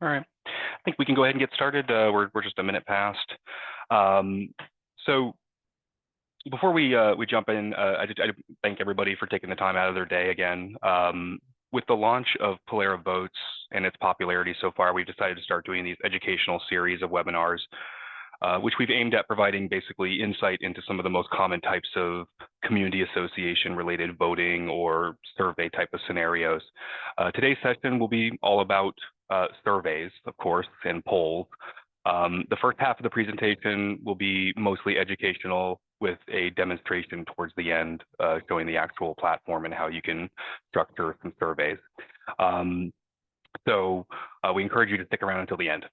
All right. I think we can go ahead and get started. We're just a minute past. So before we jump in, I thank everybody for taking the time out of their day again. With the launch of Pilera Votes and its popularity so far, we've decided to start doing these educational series of webinars, which we've aimed at providing basically insight into some of the most common types of community association related voting or survey type of scenarios. Today's session will be all about surveys, of course, and polls. The first half of the presentation will be mostly educational with a demonstration towards the end, showing the actual platform and how you can structure some surveys. So we encourage you to stick around until the end.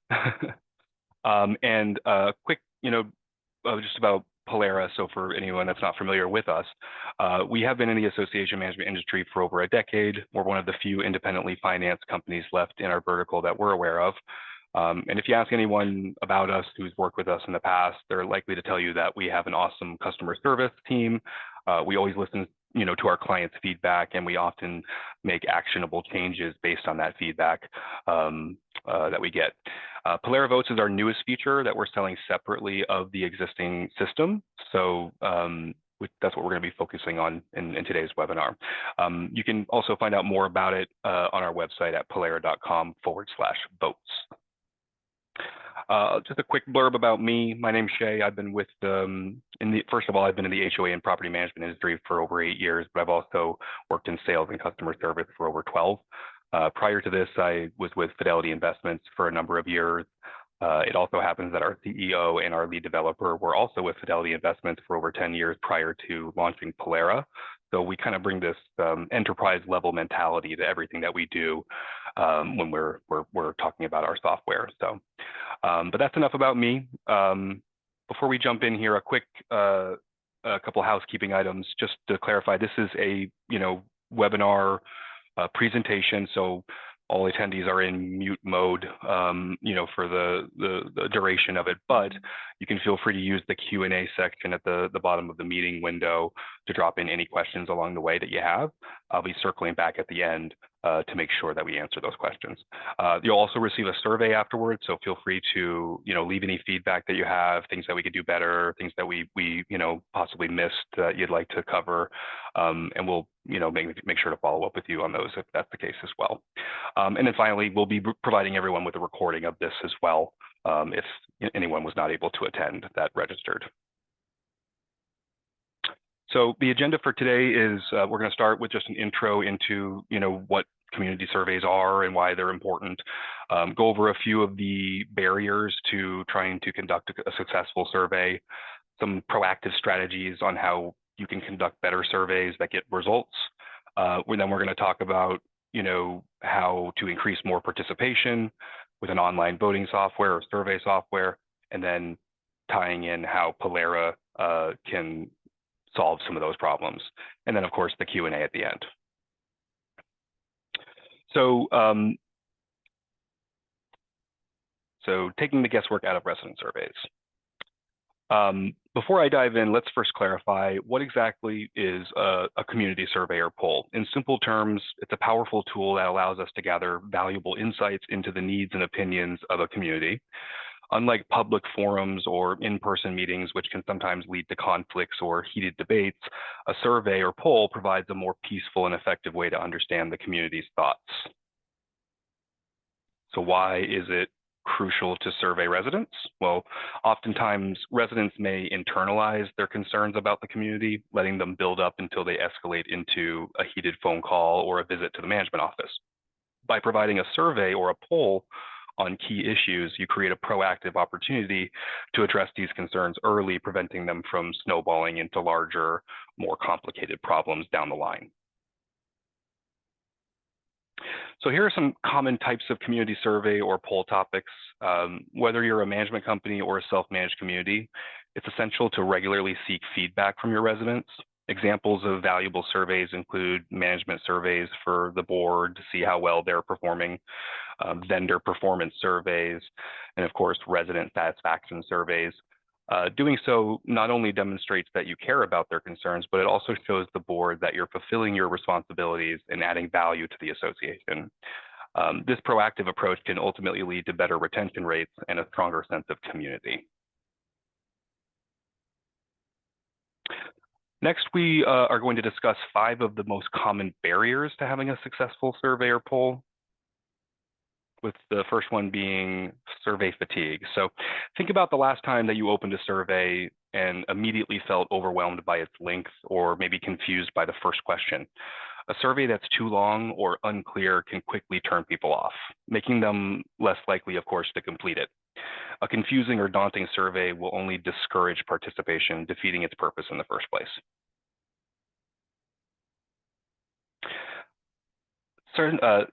And quick, just about Pilera. So for anyone that's not familiar with us, we have been in the association management industry for over a decade. We're one of the few independently financed companies left in our vertical that we're aware of. And if you ask anyone about us who's worked with us in the past, they're likely to tell you that we have an awesome customer service team. We always listen, to our clients' feedback, and we often make actionable changes based on that feedback that we get. Pilera Votes is our newest feature that we're selling separately of the existing system. So that's what we're going to be focusing on in today's webinar. You can also find out more about it on our website at pilera.com/votes. Just a quick blurb about me. My name's Shay. I've been with first of all, I've been in the HOA and property management industry for over 8 years, but I've also worked in sales and customer service for over 12. Prior to this, I was with Fidelity Investments for a number of years. It also happens that our CEO and our lead developer were also with Fidelity Investments for over 10 years prior to launching Pilera. So we kind of bring this enterprise level mentality to everything that we do when we're talking about our software. So, but that's enough about me. Before we jump in here, a quick a couple housekeeping items just to clarify. This is a webinar presentation, so all attendees are in mute mode, for the duration of it, but you can feel free to use the Q&A section at the bottom of the meeting window to drop in any questions along the way that you have. I'll be circling back at the end to make sure that we answer those questions. You'll also receive a survey afterwards, so feel free to leave any feedback that you have, things that we could do better, things that we possibly missed that you'd like to cover, and we'll make sure to follow up with you on those if that's the case as well. And then finally, we'll be providing everyone with a recording of this as well if anyone was not able to attend that registered. So the agenda for today is we're going to start with just an intro into what community surveys are and why they're important. Go over a few of the barriers to trying to conduct a successful survey, some proactive strategies on how you can conduct better surveys that get results. Then we're going to talk about how to increase more participation with an online voting software or survey software, and then tying in how Pilera can solve some of those problems. And then of course the Q&A at the end. So, taking the guesswork out of resident surveys. Before I dive in, let's first clarify what exactly is a community survey or poll. In simple terms, it's a powerful tool that allows us to gather valuable insights into the needs and opinions of a community. Unlike public forums or in-person meetings, which can sometimes lead to conflicts or heated debates, a survey or poll provides a more peaceful and effective way to understand the community's thoughts. So why is it crucial to survey residents? Well, oftentimes residents may internalize their concerns about the community, letting them build up until they escalate into a heated phone call or a visit to the management office. By providing a survey or a poll on key issues, you create a proactive opportunity to address these concerns early, preventing them from snowballing into larger, more complicated problems down the line. So here are some common types of community survey or poll topics. Whether you're a management company or a self-managed community, it's essential to regularly seek feedback from your residents. Examples of valuable surveys include management surveys for the board to see how well they're performing, vendor performance surveys, and of course, resident satisfaction surveys. Doing so not only demonstrates that you care about their concerns, but it also shows the board that you're fulfilling your responsibilities and adding value to the association. This proactive approach can ultimately lead to better retention rates and a stronger sense of community. Next, we are going to discuss 5 of the most common barriers to having a successful survey or poll, with the first one being survey fatigue. So think about the last time that you opened a survey and immediately felt overwhelmed by its length or maybe confused by the first question. A survey that's too long or unclear can quickly turn people off, making them less likely, of course, to complete it. A confusing or daunting survey will only discourage participation, defeating its purpose in the first place.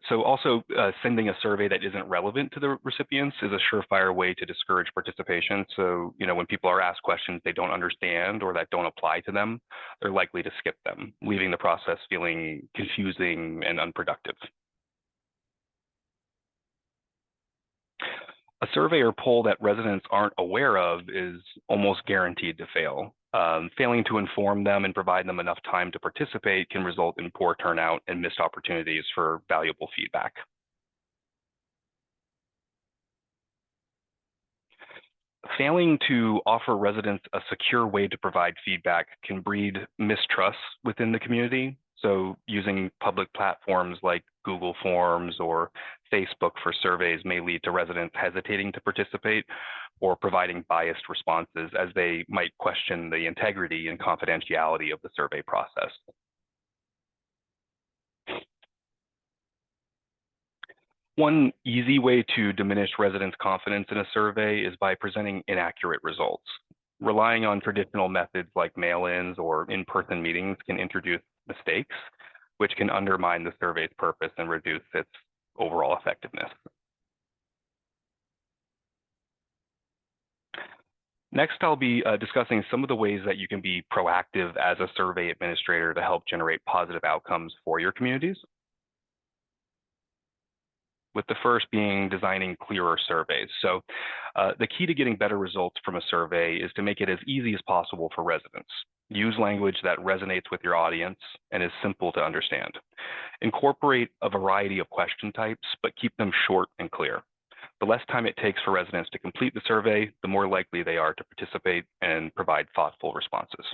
So also sending a survey that isn't relevant to the recipients is a surefire way to discourage participation. So, when people are asked questions they don't understand or that don't apply to them, they're likely to skip them, leaving the process feeling confusing and unproductive. A survey or poll that residents aren't aware of is almost guaranteed to fail. Failing to inform them and provide them enough time to participate can result in poor turnout and missed opportunities for valuable feedback. Failing to offer residents a secure way to provide feedback can breed mistrust within the community. So using public platforms like Google Forms or Facebook for surveys may lead to residents hesitating to participate or providing biased responses, as they might question the integrity and confidentiality of the survey process. One easy way to diminish residents' confidence in a survey is by presenting inaccurate results. Relying on traditional methods like mail-ins or in-person meetings can introduce mistakes, which can undermine the survey's purpose and reduce its overall effectiveness. Next, I'll be discussing some of the ways that you can be proactive as a survey administrator to help generate positive outcomes for your communities, with the first being designing clearer surveys. So the key to getting better results from a survey is to make it as easy as possible for residents. Use language that resonates with your audience and is simple to understand. Incorporate a variety of question types, but keep them short and clear. The less time it takes for residents to complete the survey, the more likely they are to participate and provide thoughtful responses.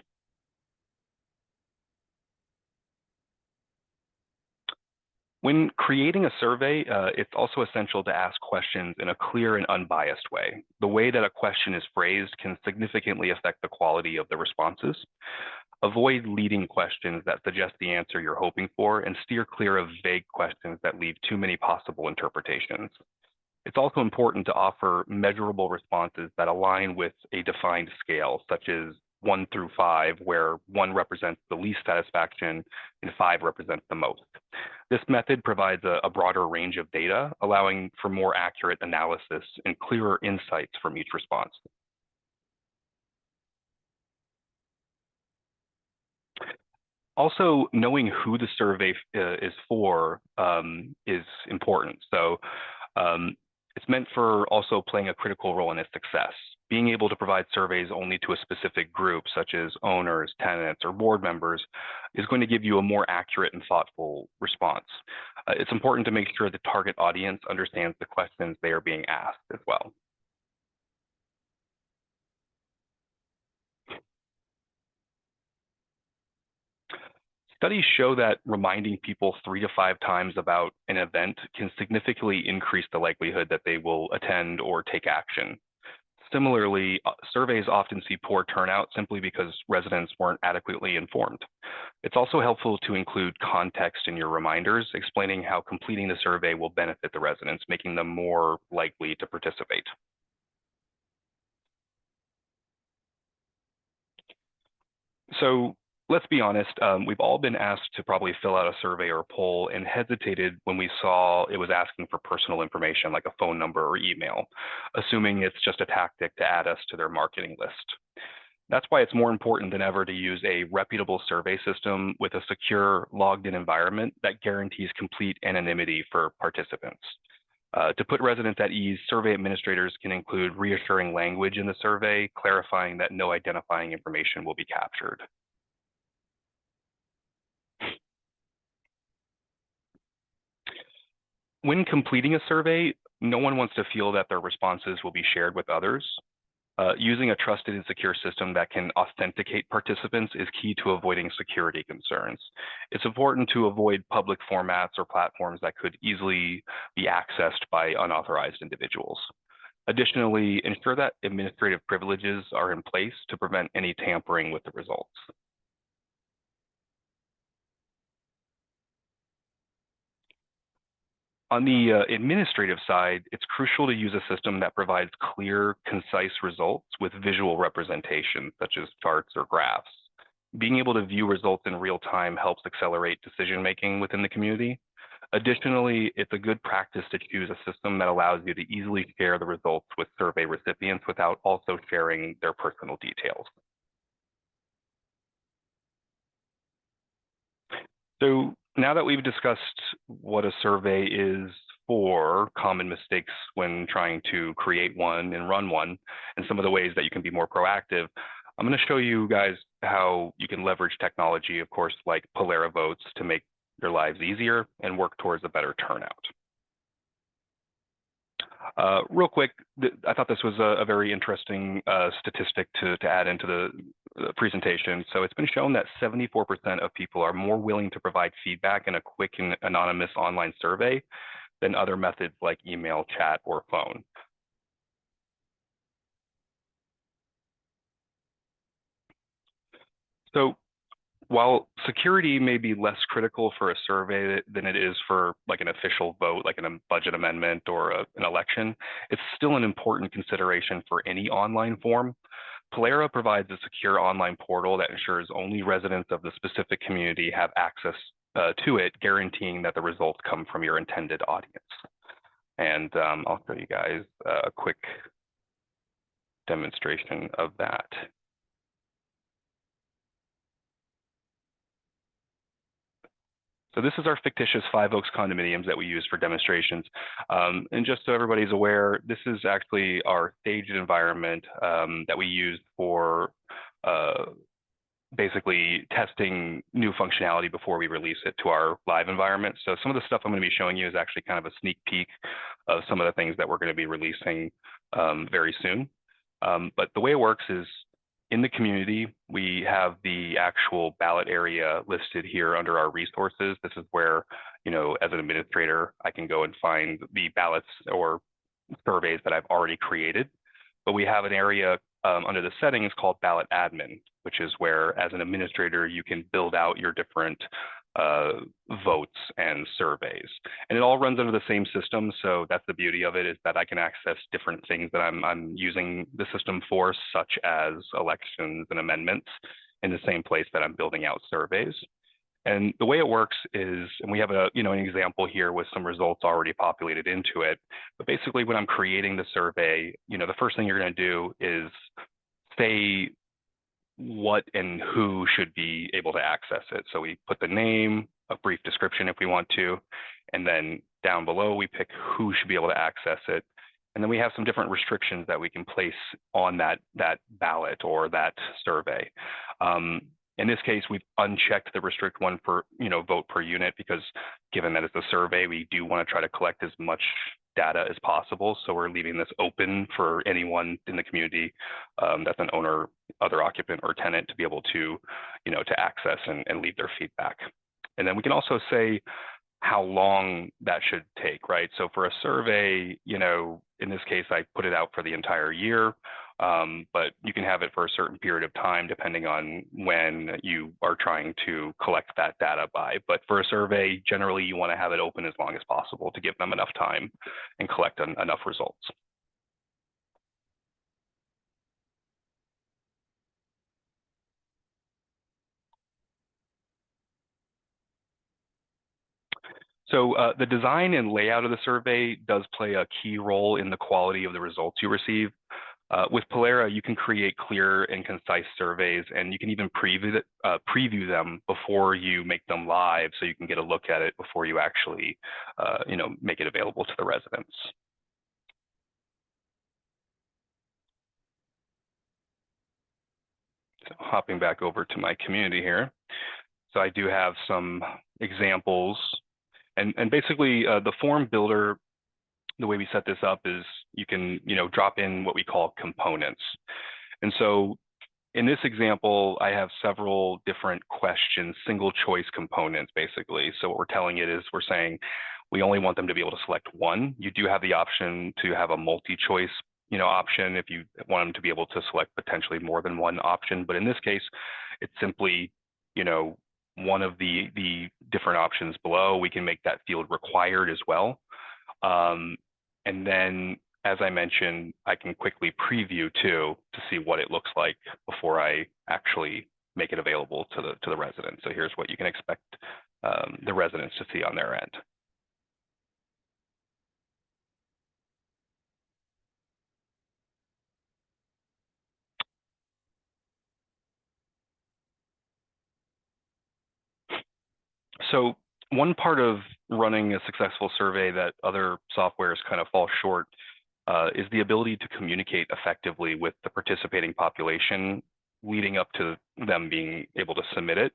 When creating a survey, it's also essential to ask questions in a clear and unbiased way. The way that a question is phrased can significantly affect the quality of the responses. Avoid leading questions that suggest the answer you're hoping for, and steer clear of vague questions that leave too many possible interpretations. It's also important to offer measurable responses that align with a defined scale, such as 1 through 5, where 1 represents the least satisfaction and 5 represents the most. This method provides a broader range of data, allowing for more accurate analysis and clearer insights from each response. Also, knowing who the survey is for is important. So it's meant for also playing a critical role in its success. Being able to provide surveys only to a specific group, such as owners, tenants, or board members, is going to give you a more accurate and thoughtful response. It's important to make sure the target audience understands the questions they are being asked as well. Studies show that reminding people 3 to 5 times about an event can significantly increase the likelihood that they will attend or take action. Similarly, surveys often see poor turnout simply because residents weren't adequately informed. It's also helpful to include context in your reminders, explaining how completing the survey will benefit the residents, making them more likely to participate. So let's be honest, we've all been asked to probably fill out a survey or a poll and hesitated when we saw it was asking for personal information like a phone number or email, assuming it's just a tactic to add us to their marketing list. That's why it's more important than ever to use a reputable survey system with a secure, logged-in environment that guarantees complete anonymity for participants. To put residents at ease, survey administrators can include reassuring language in the survey, clarifying that no identifying information will be captured. When completing a survey, no one wants to feel that their responses will be shared with others. Using a trusted and secure system that can authenticate participants is key to avoiding security concerns. It's important to avoid public formats or platforms that could easily be accessed by unauthorized individuals. Additionally, ensure that administrative privileges are in place to prevent any tampering with the results. On the administrative side, it's crucial to use a system that provides clear, concise results with visual representation, such as charts or graphs. Being able to view results in real time helps accelerate decision-making within the community. Additionally, it's a good practice to choose a system that allows you to easily share the results with survey recipients without also sharing their personal details. So now that we've discussed what a survey is for, common mistakes when trying to create one and run one, and some of the ways that you can be more proactive, I'm going to show you guys how you can leverage technology, of course, like Pilera votes to make your lives easier and work towards a better turnout. Real quick, I thought this was a very interesting statistic to add into the presentation. So it's been shown that 74% of people are more willing to provide feedback in a quick and anonymous online survey than other methods like email, chat, or phone. So while security may be less critical for a survey than it is for like an official vote, like a budget amendment or an election, it's still an important consideration for any online form. Pilera provides a secure online portal that ensures only residents of the specific community have access to it, guaranteeing that the results come from your intended audience. And I'll show you guys a quick demonstration of that. So this is our fictitious Five Oaks condominiums that we use for demonstrations. And just so everybody's aware, this is actually our staged environment that we use for basically testing new functionality before we release it to our live environment. So some of the stuff I'm going to be showing you is actually kind of a sneak peek of some of the things that we're going to be releasing very soon. But the way it works is in the community, we have the actual ballot area listed here under our resources. This is where, you know, as an administrator, I can go and find the ballots or surveys that I've already created. But we have an area under the settings called ballot admin, which is where, as an administrator, you can build out your different votes and surveys. And it all runs under the same system. So that's the beauty of it, is that I can access different things that I'm using the system for, such as elections and amendments, in the same place that I'm building out surveys. And the way it works is, and we have an example here with some results already populated into it. But basically, when I'm creating the survey, the first thing you're going to do is say what and who should be able to access it. So we put the name, a brief description if we want to, and then down below we pick who should be able to access it. And then we have some different restrictions that we can place on that ballot or that survey. In this case, we've unchecked the restrict one per vote per unit, because given that it's a survey, we do want to try to collect as much data as possible. So we're leaving this open for anyone in the community that's an owner, other occupant, or tenant to be able to, to access and leave their feedback. And then we can also say how long that should take, right? So for a survey, in this case, I put it out for the entire year. But you can have it for a certain period of time depending on when you are trying to collect that data by. But for a survey, generally you want to have it open as long as possible to give them enough time and collect enough results. So the design and layout of the survey does play a key role in the quality of the results you receive. With Pilera, you can create clear and concise surveys, and you can even preview them before you make them live, so you can get a look at it before you actually, make it available to the residents. So hopping back over to my community here. So I do have some examples And basically, the form builder, the way we set this up is you can, drop in what we call components. And so in this example, I have several different questions, single choice components, basically. So what we're telling it is we're saying we only want them to be able to select one. You do have the option to have a multi-choice, option if you want them to be able to select potentially more than one option. But in this case, it's simply, one of the different options below. We can make that field required as well. And then, as I mentioned, I can quickly preview too to see what it looks like before I actually make it available to the residents. So here's what you can expect the residents to see on their end. So one part of running a successful survey that other softwares kind of fall short is the ability to communicate effectively with the participating population leading up to them being able to submit it.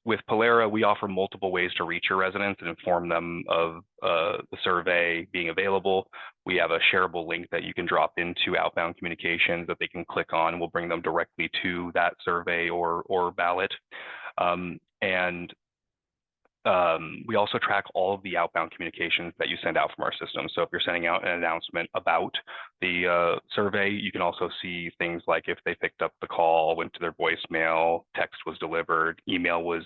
With Pilera, we offer multiple ways to reach your residents and inform them of the survey being available. We have a shareable link that you can drop into outbound communications that they can click on. We'll bring them directly to that survey or ballot. And we also track all of the outbound communications that you send out from our system. So if you're sending out an announcement about the survey, you can also see things like if they picked up the call, went to their voicemail, text was delivered, email was,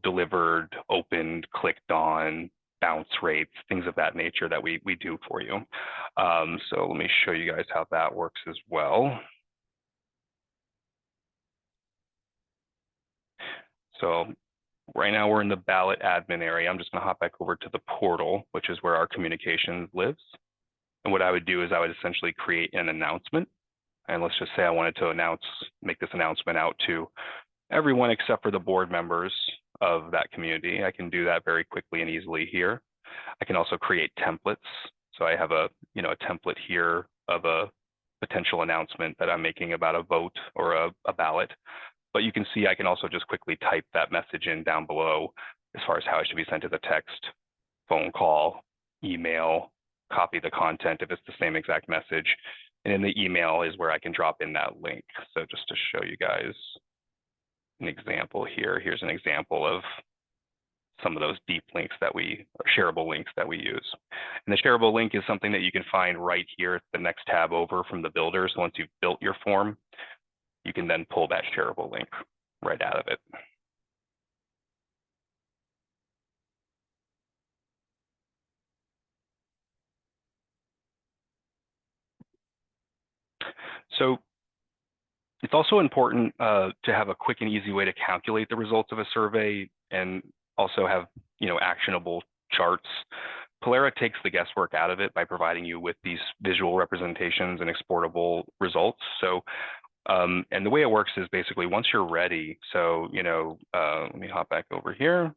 delivered, opened, clicked on, bounce rates, things of that nature that we do for you. So let me show you guys how that works as well. So right now we're in the ballot admin area. I'm just going to hop back over to the portal, which is where our communications lives. And what I would do is I would essentially create an announcement. And let's just say I wanted to make this announcement out to everyone except for the board members of that community. I can do that very quickly and easily here. I can also create templates. So I have a template here of a potential announcement that I'm making about a vote or a ballot. But you can see I can also just quickly type that message in down below as far as how it should be sent as a text, phone call, email, copy the content if it's the same exact message. And in the email is where I can drop in that link. So just to show you guys an example here, here's an example of some of those deep links or shareable links that we use. And the shareable link is something that you can find right here at the next tab over from the builder. So once you've built your form, you can then pull that shareable link right out of it. So it's also important to have a quick and easy way to calculate the results of a survey and also have actionable charts. Pilera takes the guesswork out of it by providing you with these visual representations and exportable results. So and the way it works is basically once you're ready, so, let me hop back over here.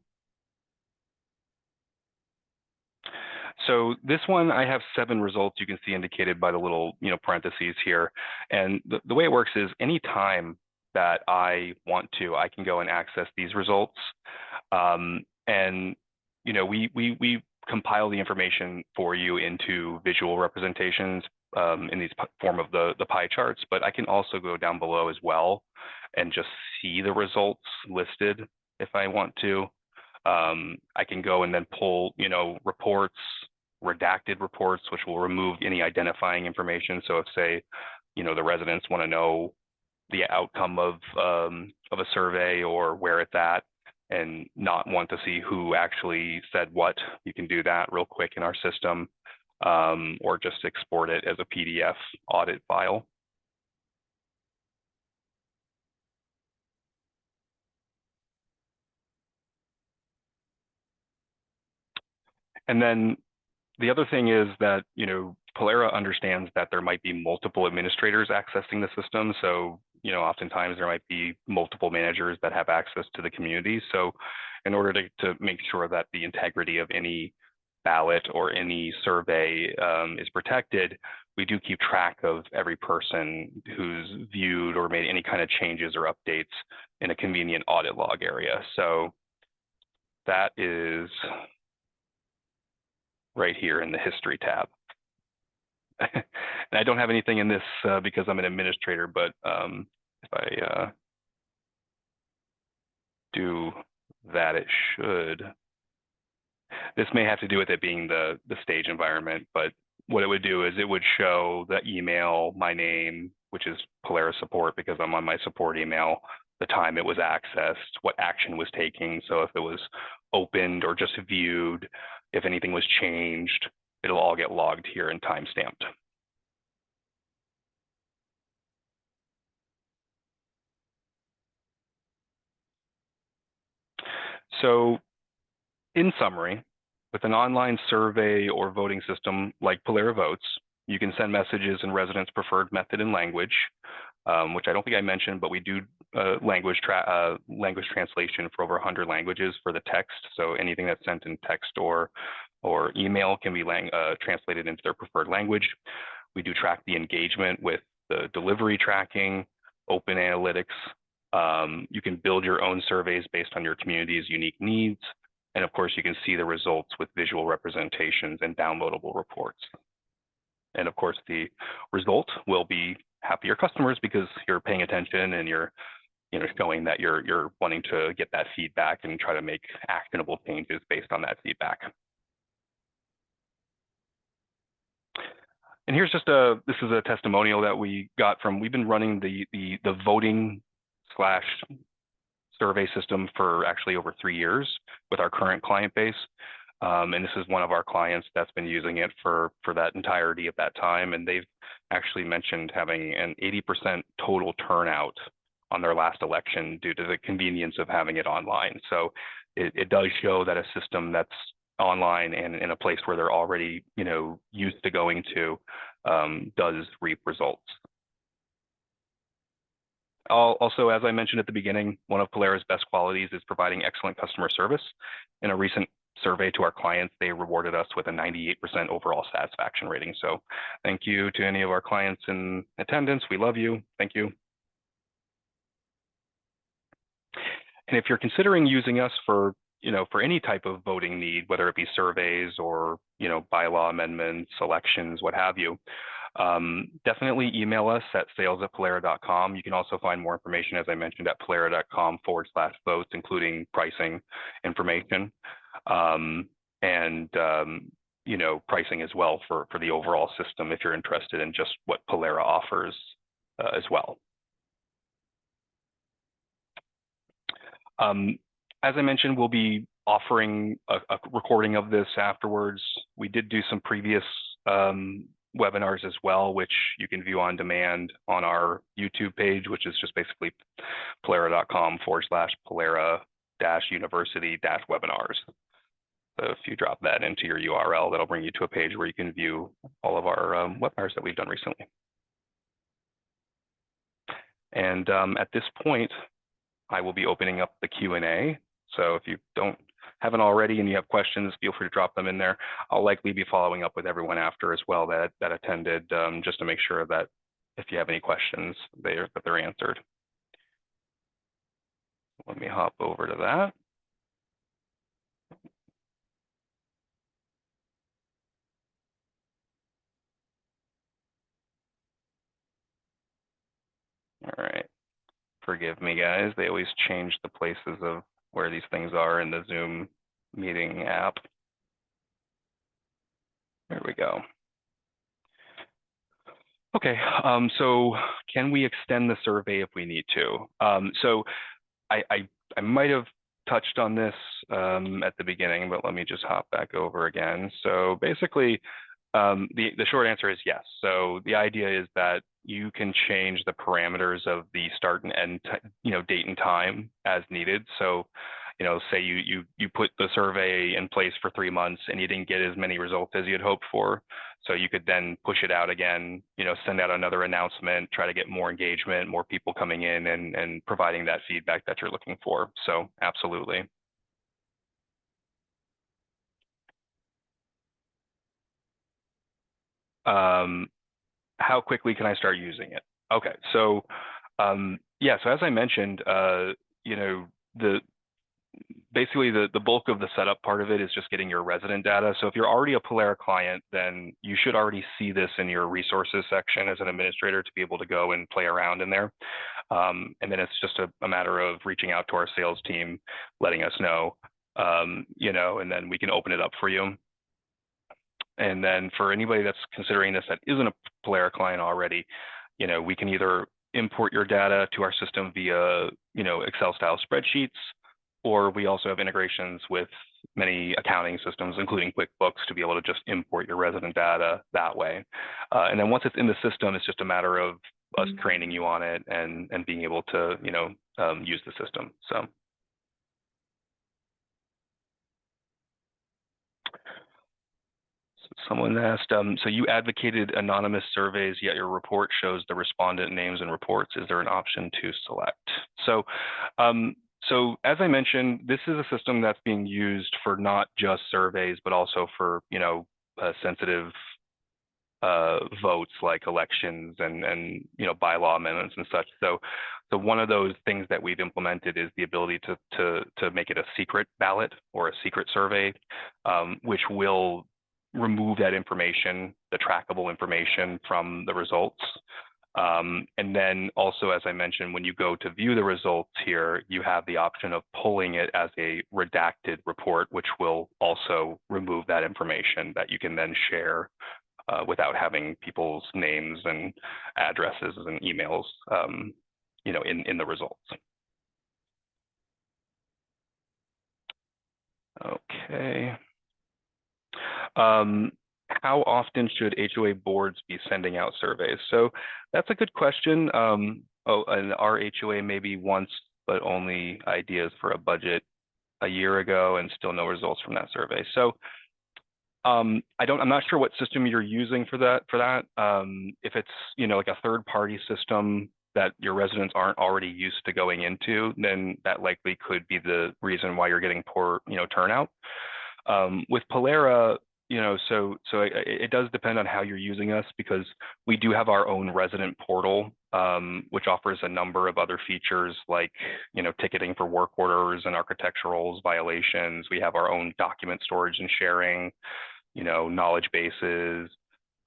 So this one, I have 7 results you can see indicated by the little, parentheses here. And the way it works is anytime that I want to, I can go and access these results. And, we compile the information for you into visual representations in these form of the pie charts, but I can also go down below as well and just see the results listed if I want to. I can go and then pull, reports, redacted reports, which will remove any identifying information. So if, say, the residents want to know the outcome of a survey or where it's at and not want to see who actually said what, you can do that real quick in our system, or just export it as a PDF audit file. And then the other thing is that, Pilera understands that there might be multiple administrators accessing the system. So, oftentimes there might be multiple managers that have access to the community. So in order to make sure that the integrity of any ballot or any survey is protected, we do keep track of every person who's viewed or made any kind of changes or updates in a convenient audit log area. So that is right here in the history tab. And I don't have anything in this because I'm an administrator, but if I do that, it should. This may have to do with it being the stage environment, but what it would do is it would show the email, my name, which is Pilera support because I'm on my support email, the time it was accessed, what action was taking. So if it was opened or just viewed, if anything was changed, it'll all get logged here and time-stamped. So in summary, with an online survey or voting system like Pilera Votes, you can send messages in residents' preferred method and language, which I don't think I mentioned, but we do language translation for over 100 languages for the text. So anything that's sent in text or email can be translated into their preferred language. We do track the engagement with the delivery tracking, open analytics. You can build your own surveys based on your community's unique needs. And of course, you can see the results with visual representations and downloadable reports. And of course, the result will be happier customers because you're paying attention and you're showing that you're wanting to get that feedback and try to make actionable changes based on that feedback. And here's just this is a testimonial that we got from, we've been running the voting / survey system for actually over 3 years with our current client base. And this is one of our clients that's been using it for that entirety of that time. And they've actually mentioned having an 80% total turnout on their last election due to the convenience of having it online. So it does show that a system that's online and in a place where they're already used to going to does reap results. Also, as I mentioned at the beginning, one of Pilera's best qualities is providing excellent customer service. In a recent survey to our clients, they rewarded us with a 98% overall satisfaction rating. So thank you to any of our clients in attendance. We love you. Thank you. And if you're considering using us for any type of voting need, whether it be surveys or bylaw amendments, elections, what have you, definitely email us at sales@pilera.com. You can also find more information, as I mentioned, at pilera.com/votes, including pricing information and pricing as well for the overall system if you're interested in just what Pilera offers as well. As I mentioned, we'll be offering a recording of this afterwards. We did do some previous webinars as well, which you can view on demand on our YouTube page, which is just basically pilera.com/Pilera-university-webinars. So if you drop that into your URL, that'll bring you to a page where you can view all of our webinars that we've done recently. And at this point, I will be opening up the Q&A. So if you haven't already and you have questions, feel free to drop them in there. I'll likely be following up with everyone after as well that attended, just to make sure that if you have any questions, they're answered. Let me hop over to that. All right. Forgive me, guys. They always change the places of where these things are in the Zoom meeting app. There we go. Okay, so can we extend the survey if we need to? So I might have touched on this at the beginning, but let me just hop back over again. So basically, the short answer is yes. So the idea is that you can change the parameters of the start and end, date and time as needed. So, say you put the survey in place for 3 months and you didn't get as many results as you had hoped for. So you could then push it out again, send out another announcement, try to get more engagement, more people coming in and providing that feedback that you're looking for. So absolutely. How quickly can I start using it? Okay, so yeah, so as I mentioned, basically the bulk of the setup part of it is just getting your resident data. So if you're already a Pilera client, then you should already see this in your resources section as an administrator to be able to go and play around in there. And then it's just a matter of reaching out to our sales team, letting us know, and then we can open it up for you. And then for anybody that's considering this that isn't a Pilera client already, we can either import your data to our system via, Excel style spreadsheets, or we also have integrations with many accounting systems, including QuickBooks, to be able to just import your resident data that way. And then once it's in the system, it's just a matter of us training you on it and being able to, use the system. So. Someone asked, so you advocated anonymous surveys, yet your report shows the respondent names and reports. Is there an option to select? So, so as I mentioned, this is a system that's being used for not just surveys, but also for, sensitive votes like elections and bylaw amendments and such. So one of those things that we've implemented is the ability to make it a secret ballot or a secret survey, which will remove that information, the trackable information from the results. And then also, as I mentioned, when you go to view the results here, you have the option of pulling it as a redacted report, which will also remove that information that you can then share without having people's names and addresses and emails, in the results. Okay. How often should HOA boards be sending out surveys? So that's a good question. And our HOA maybe once, but only ideas for a budget a year ago and still no results from that survey. So I'm not sure what system you're using for that. If it's, like a third party system that your residents aren't already used to going into, then that likely could be the reason why you're getting poor, turnout. With Pilera, so it does depend on how you're using us, because we do have our own resident portal, which offers a number of other features like, ticketing for work orders and architectural violations. We have our own document storage and sharing, knowledge bases,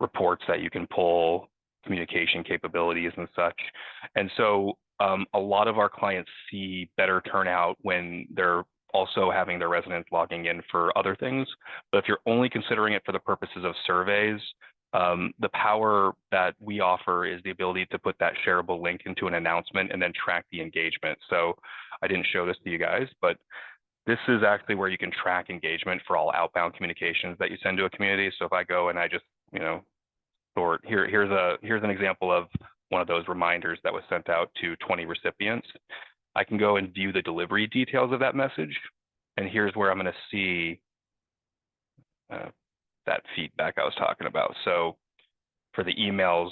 reports that you can pull, communication capabilities and such. And so a lot of our clients see better turnout when they're also having their residents logging in for other things. But if you're only considering it for the purposes of surveys, the power that we offer is the ability to put that shareable link into an announcement and then track the engagement. So I didn't show this to you guys, but this is actually where you can track engagement for all outbound communications that you send to a community. So if I go and I just, sort, here's an example of one of those reminders that was sent out to 20 recipients. I can go and view the delivery details of that message. And here's where I'm going to see that feedback I was talking about. So for the emails,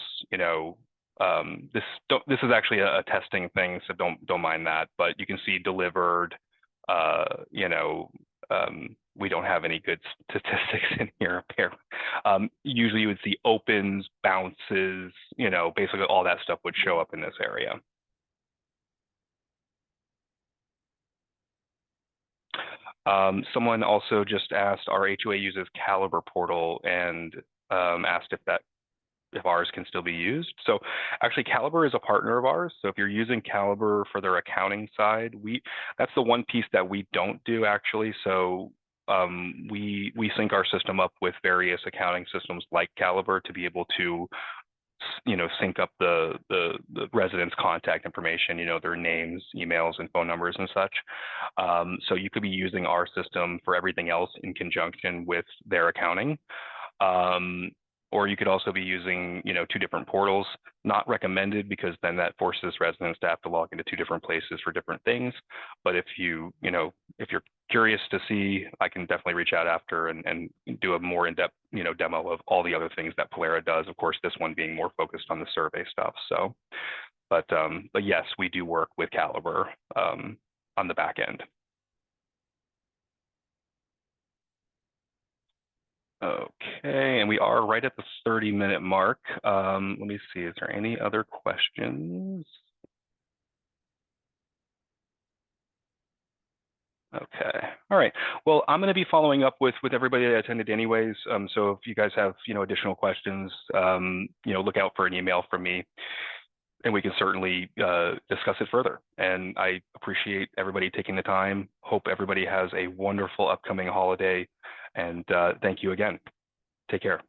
this is actually a testing thing, so don't mind that. But you can see delivered. We don't have any good statistics in here. Usually you would see opens, bounces, basically all that stuff would show up in this area. Someone also just asked, our HOA uses Caliber portal, and asked if ours can still be used. So actually Caliber is a partner of ours. So if you're using Caliber for their accounting side, that's the one piece that we don't do actually. So we sync our system up with various accounting systems like Caliber to be able to sync up the residents' contact information, their names, emails, and phone numbers and such. So you could be using our system for everything else in conjunction with their accounting. Or you could also be using, two different portals. Not recommended, because then that forces residents to have to log into two different places for different things. But if you're curious to see, I can definitely reach out after and do a more in-depth, demo of all the other things that Pilera does. Of course, this one being more focused on the survey stuff. So, but yes, we do work with Caliber on the back end. Okay, and we are right at the 30-minute mark. Let me see, is there any other questions? Okay. All right. Well, I'm going to be following up with everybody that attended anyways. So if you guys have, additional questions, look out for an email from me and we can certainly discuss it further. And I appreciate everybody taking the time. Hope everybody has a wonderful upcoming holiday. And thank you again. Take care.